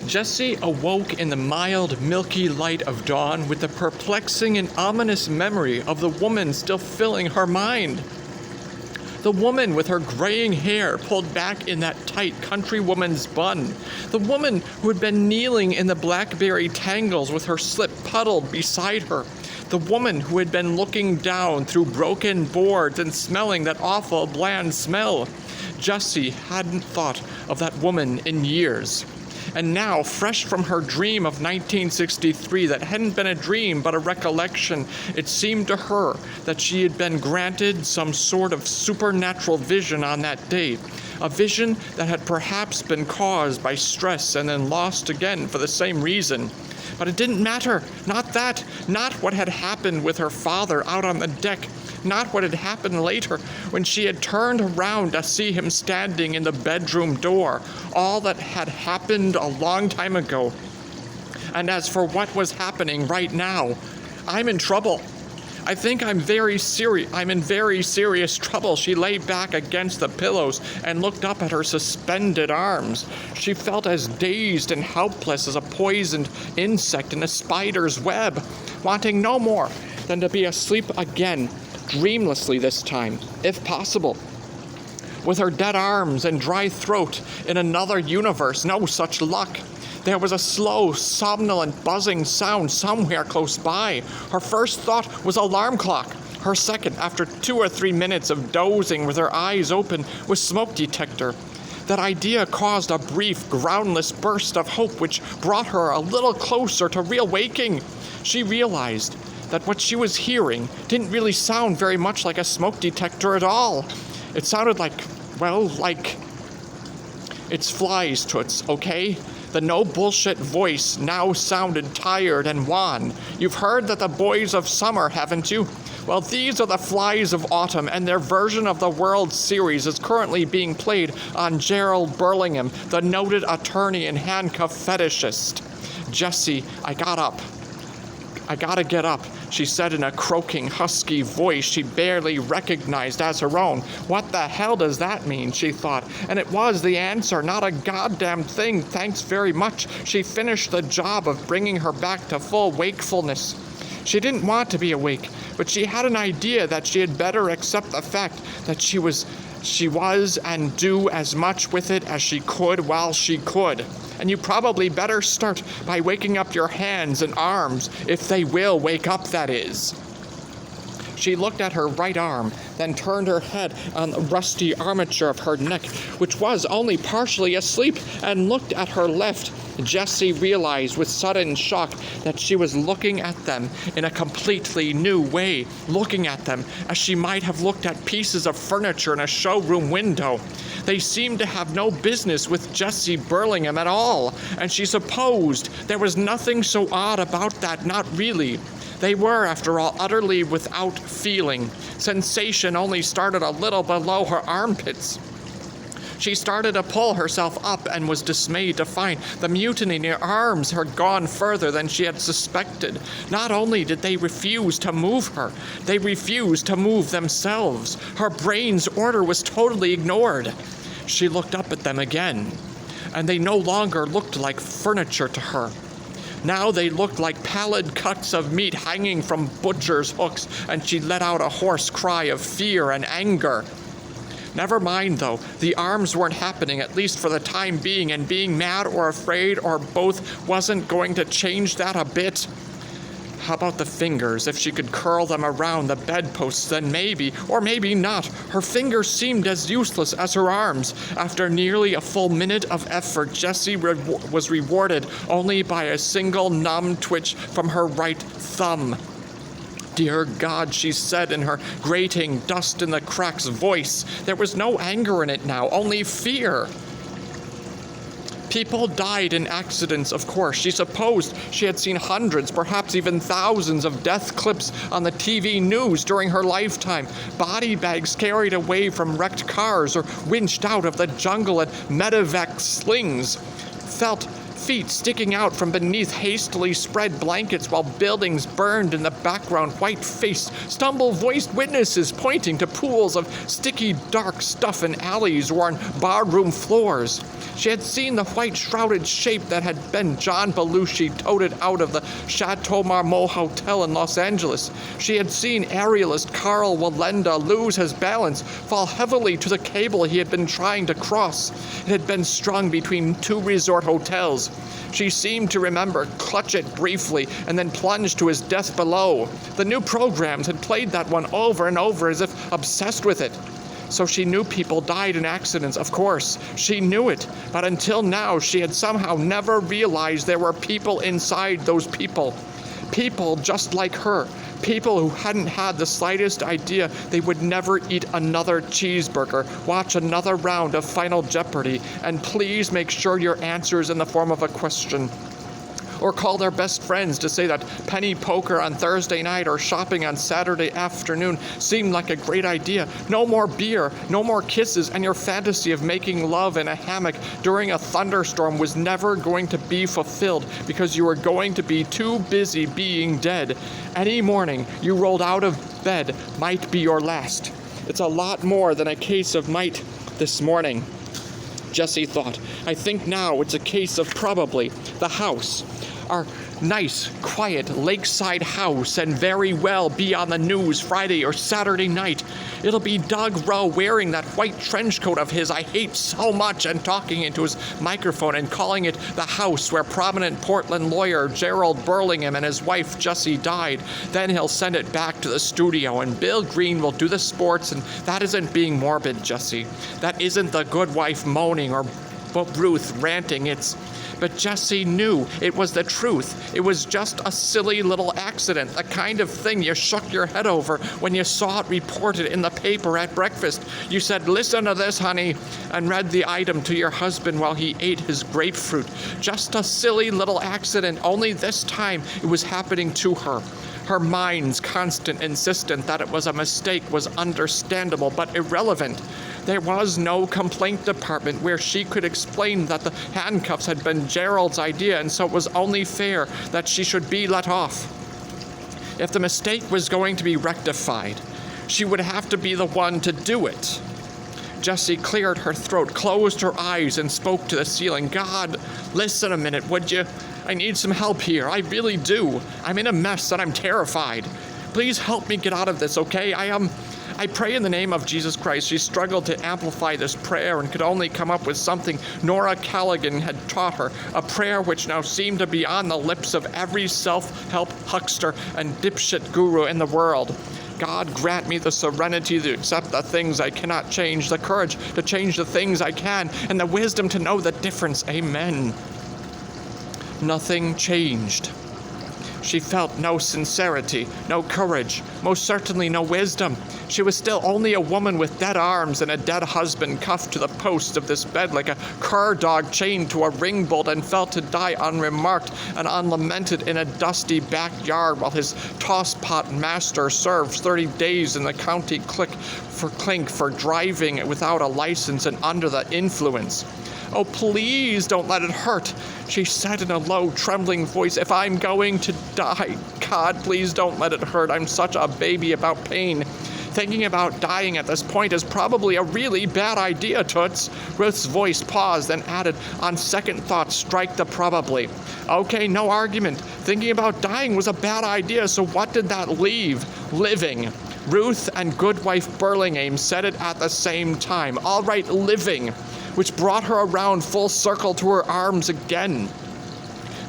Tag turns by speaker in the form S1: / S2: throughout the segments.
S1: Jessie awoke in the mild, milky light of dawn with the perplexing and ominous memory of the woman still filling her mind. The woman with her graying hair pulled back in that tight countrywoman's bun. The woman who had been kneeling in the blackberry tangles with her slip puddled beside her. The woman who had been looking down through broken boards and smelling that awful bland smell. Jessie hadn't thought of that woman in years. And now, fresh from her dream of 1963 that hadn't been a dream but a recollection, it seemed to her that she had been granted some sort of supernatural vision on that day, a vision that had perhaps been caused by stress and then lost again for the same reason. But it didn't matter. Not that. Not what had happened with her father out on the deck. Not what had happened later when she had turned around to see him standing in the bedroom door. All that had happened a long time ago. And as for what was happening right now, I'm in trouble. I think I'm in very serious trouble. She lay back against the pillows and looked up at her suspended arms. She felt as dazed and helpless as a poisoned insect in a spider's web, wanting no more than to be asleep again, dreamlessly this time, if possible. With her dead arms and dry throat in another universe, no such luck. There was a slow, somnolent, buzzing sound somewhere close by. Her first thought was alarm clock. Her second, after 2 or 3 minutes of dozing with her eyes open, was smoke detector. That idea caused a brief, groundless burst of hope which brought her a little closer to real waking. She realized that what she was hearing didn't really sound very much like a smoke detector at all. It sounded like it's flies, Toots, okay? The no-bullshit voice now sounded tired and wan. You've heard that the boys of summer, haven't you? Well, these are the flies of autumn, and their version of the World Series is currently being played on Gerald Burlingham, the noted attorney and handcuff fetishist. Jessie, I gotta get up, she said in a croaking, husky voice she barely recognized as her own. What the hell does that mean, she thought. And it was the answer, not a goddamn thing, thanks very much. She finished the job of bringing her back to full wakefulness. She didn't want to be awake, but she had an idea that she had better accept the fact that she was and do as much with it as she could while she could. And you probably better start by waking up your hands and arms, if they will wake up, that is. She looked at her right arm, then turned her head on the rusty armature of her neck, which was only partially asleep, and looked at her left. Jessie realized with sudden shock that she was looking at them in a completely new way, looking at them as she might have looked at pieces of furniture in a showroom window. They seemed to have no business with Jessie Burlingham at all, and she supposed there was nothing so odd about that, not really. They were, after all, utterly without feeling. Sensation only started a little below her armpits. She started to pull herself up and was dismayed to find the mutiny in her arms had gone further than she had suspected. Not only did they refuse to move her, they refused to move themselves. Her brain's order was totally ignored. She looked up at them again, and they no longer looked like furniture to her. Now they looked like pallid cuts of meat hanging from butcher's hooks, and she let out a hoarse cry of fear and anger. Never mind, though. The arms weren't happening, at least for the time being, and being mad or afraid or both wasn't going to change that a bit. How about the fingers? If she could curl them around the bedposts, then maybe, or maybe not. Her fingers seemed as useless as her arms. After nearly a full minute of effort, Jessie was rewarded only by a single numb twitch from her right thumb. Dear God, she said in her grating, dust-in-the-cracks voice. There was no anger in it now, only fear. People died in accidents, of course. She supposed she had seen hundreds, perhaps even thousands of death clips on the TV news during her lifetime. Body bags carried away from wrecked cars or winched out of the jungle in medevac slings. Felt feet sticking out from beneath hastily spread blankets while buildings burned in the background, white-faced, stumble-voiced witnesses pointing to pools of sticky, dark stuff in alleys or on barroom floors. She had seen the white-shrouded shape that had been John Belushi toted out of the Chateau Marmont Hotel in Los Angeles. She had seen aerialist Carl Wallenda lose his balance, fall heavily to the cable he had been trying to cross. It had been strung between two resort hotels. She seemed to remember, clutch it briefly, and then plunge to his death below. The new programs had played that one over and over as if obsessed with it. So she knew people died in accidents, of course. She knew it. But until now, she had somehow never realized there were people inside those people. People just like her. People who hadn't had the slightest idea they would never eat another cheeseburger, watch another round of Final Jeopardy, and please make sure your answer is in the form of a question. Or call their best friends to say that penny poker on Thursday night or shopping on Saturday afternoon seemed like a great idea. No more beer, no more kisses, and your fantasy of making love in a hammock during a thunderstorm was never going to be fulfilled because you were going to be too busy being dead. Any morning you rolled out of bed might be your last. It's a lot more than a case of might this morning, Jessie thought. I think now it's a case of probably the house. Our nice, quiet lakeside house, and very well be on the news Friday or Saturday night. It'll be Doug Rowe wearing that white trench coat of his I hate so much and talking into his microphone and calling it the house where prominent Portland lawyer Gerald Burlingham and his wife Jessie died. Then he'll send it back to the studio and Bill Green will do the sports, and that isn't being morbid, Jessie. That isn't the good wife moaning or Ruth ranting. But Jessie knew it was the truth. It was just a silly little accident, the kind of thing you shook your head over when you saw it reported in the paper at breakfast. You said, "Listen to this, honey," and read the item to your husband while he ate his grapefruit. Just a silly little accident, only this time it was happening to her. Her mind's constant insistence that it was a mistake was understandable but irrelevant. There was no complaint department where she could explain that the handcuffs had been Gerald's idea, and so it was only fair that she should be let off. If the mistake was going to be rectified, she would have to be the one to do it. Jessie cleared her throat, closed her eyes, and spoke to the ceiling. God, listen a minute, would you? I need some help here. I really do. I'm in a mess and I'm terrified. Please help me get out of this, okay? I pray in the name of Jesus Christ. She struggled to amplify this prayer and could only come up with something Nora Callaghan had taught her, a prayer which now seemed to be on the lips of every self-help huckster and dipshit guru in the world. God, grant me the serenity to accept the things I cannot change, the courage to change the things I can, and the wisdom to know the difference. Amen. Nothing changed. She felt no sincerity, no courage, most certainly no wisdom. She was still only a woman with dead arms and a dead husband cuffed to the post of this bed like a cur dog chained to a ring bolt and felt to die unremarked and unlamented in a dusty backyard while his tosspot master serves 30 days in the county clink for driving without a license and under the influence. Oh, please don't let it hurt, she said in a low, trembling voice. If I'm going to die, God, please don't let it hurt. I'm such a baby about pain. Thinking about dying at this point is probably a really bad idea, Toots. Ruth's voice paused, then added, on second thought, strike the probably. Okay, no argument. Thinking about dying was a bad idea, so what did that leave? Living. Ruth and Goodwife Burlingham said it at the same time. All right, living. Which brought her around full circle to her arms again.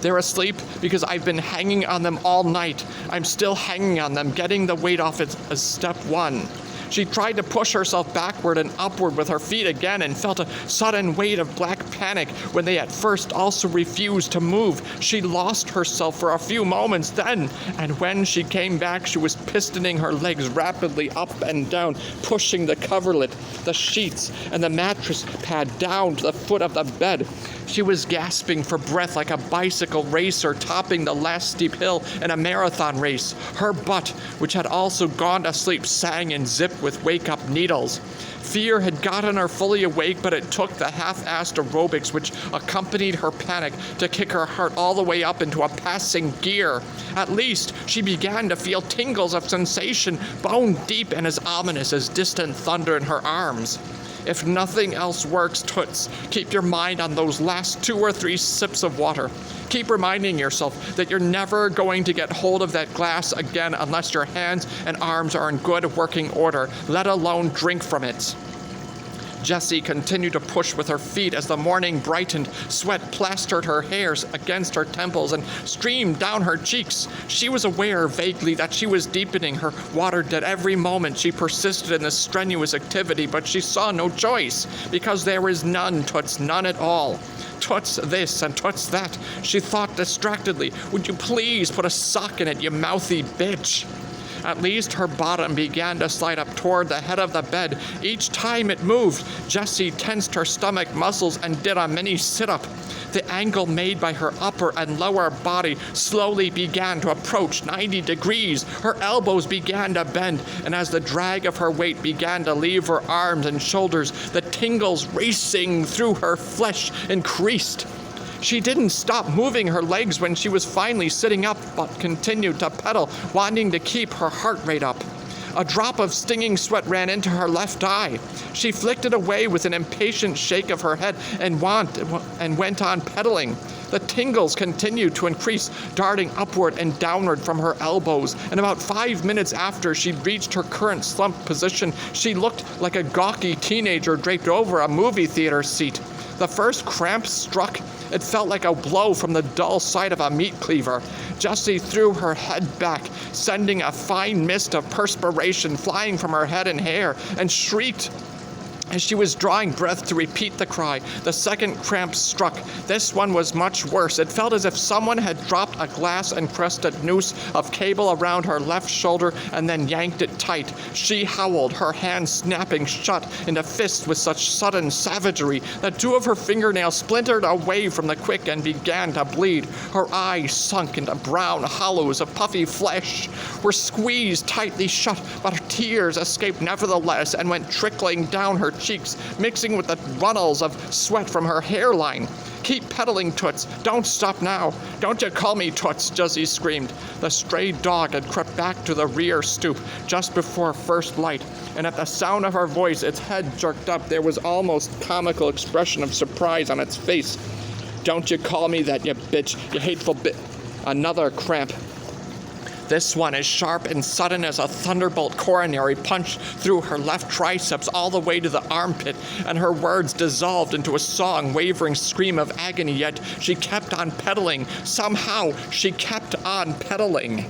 S1: They're asleep because I've been hanging on them all night. I'm still hanging on them, getting the weight off it as step one. She tried to push herself backward and upward with her feet again and felt a sudden wave of black panic when they at first also refused to move. She lost herself for a few moments then, and when she came back, she was pistoning her legs rapidly up and down, pushing the coverlet, the sheets, and the mattress pad down to the foot of the bed. She was gasping for breath like a bicycle racer topping the last steep hill in a marathon race. Her butt, which had also gone to sleep, sang and zipped with wake-up needles. Fear had gotten her fully awake, but it took the half-assed aerobics which accompanied her panic to kick her heart all the way up into a passing gear. At least, she began to feel tingles of sensation, bone deep and as ominous as distant thunder in her arms. If nothing else works, Toots, keep your mind on those last 2 or 3 sips of water. Keep reminding yourself that you're never going to get hold of that glass again unless your hands and arms are in good working order, let alone drink from it. Jessie continued to push with her feet as the morning brightened. Sweat plastered her hairs against her temples and streamed down her cheeks. She was aware vaguely that she was deepening her water debt every moment she persisted in this strenuous activity, but she saw no choice, because there is none, Toots, none at all. Toots this and Toots that, she thought distractedly. Would you please put a sock in it, you mouthy bitch? At least her bottom began to slide up toward the head of the bed. Each time it moved, Jessie tensed her stomach muscles and did a mini sit-up. The angle made by her upper and lower body slowly began to approach 90 degrees. Her elbows began to bend, and as the drag of her weight began to leave her arms and shoulders, the tingles racing through her flesh increased. She didn't stop moving her legs when she was finally sitting up, but continued to pedal, wanting to keep her heart rate up. A drop of stinging sweat ran into her left eye. She flicked it away with an impatient shake of her head and went on pedaling. The tingles continued to increase, darting upward and downward from her elbows, and about 5 minutes after she'd reached her current slumped position, she looked like a gawky teenager draped over a movie theater seat. The first cramp struck. It felt like a blow from the dull side of a meat cleaver. Jessie threw her head back, sending a fine mist of perspiration flying from her head and hair, and shrieked as she was drawing breath to repeat the cry. The second cramp struck. This one was much worse. It felt as if someone had dropped a glass-encrusted noose of cable around her left shoulder and then yanked it tight. She howled, her hands snapping shut into fists with such sudden savagery that 2 of her fingernails splintered away from the quick and began to bleed. Her eyes sunk into brown hollows of puffy flesh, were squeezed tightly shut, but her tears escaped nevertheless and went trickling down her cheeks, mixing with the runnels of sweat from her hairline. Keep pedaling, Toots. Don't stop now. Don't you call me Toots, Jessie screamed. The stray dog had crept back to the rear stoop just before first light, and at the sound of her voice, its head jerked up. There was almost comical expression of surprise on its face. Don't you call me that, you bitch, you hateful Another cramp. This one as sharp and sudden as a thunderbolt coronary punched through her left triceps all the way to the armpit, and her words dissolved into a wavering scream of agony, yet she kept on pedaling. Somehow, she kept on pedaling.